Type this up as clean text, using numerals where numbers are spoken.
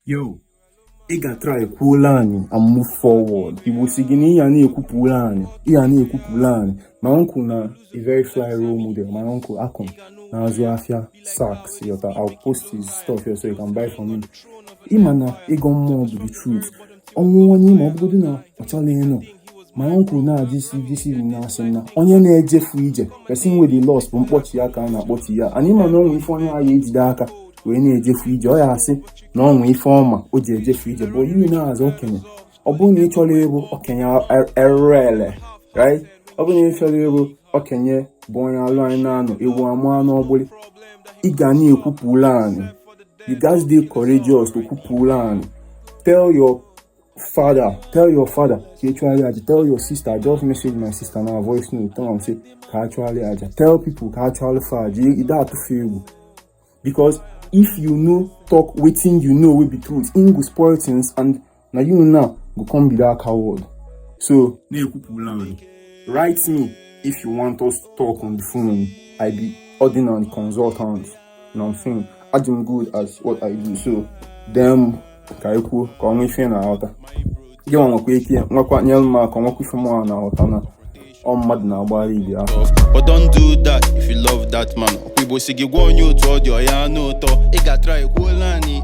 Yo, ị ga-try kwulu anyị and move forward. Igbo si gị na ị ya na-ekwupụla anyị, ị ya na-ekwupụla anyị. My uncle na a very fly role model. My uncle Akon na-azụ afịa sacks. I'll post his stuff here so you can buy from him. Ịma na ịgọ mmụọ bụ the truth. Ọnwụ onye ma ọ bụgodị na ọ chọghị ịnọ. My uncle na-ajisi na-asị na onye na-ejefu ije person with the loss bụ mkpọchi ya ka a na-akpọchi ya. Anyị ma na ọnwụ ife onye agha ejide aka wee na-ejefu ije, ọ ya asị na ọnwụ ife ọma o ji ejefu ije bụ iwu na-azụ okenye. Ọ bụrụ na ị chọrọ ịbụ okenye erele, right? Ọ bụrụ na ị chọrọ ịbụ okenye bụ onye alụ anyị na-anọ ewu ama n'ọgbụlị, ị ga na-ekwupụla anyị. You guys dey courageous to kwupụla anyị. Tell your father, tell your sister. I just message my sister now, voice note, tell am say ka actually aja. Tell people ka actually faja. You don't have to feel, because if you know talk wetin you know will be truth, in go spoil things, and now you now go come be that coward. So write me if you want us to talk on the phone. I be ordinary consultant. You know what I'm saying? I do good as what I do. So them kaiku kwa mwisho na hota. Gwa mwakweki mwakwa nyelma kwa mwakwifo mwa na hota na mad na bari dia. But don't do that if you love that man. People say give one you to your ya no to. I got try kwulu anyị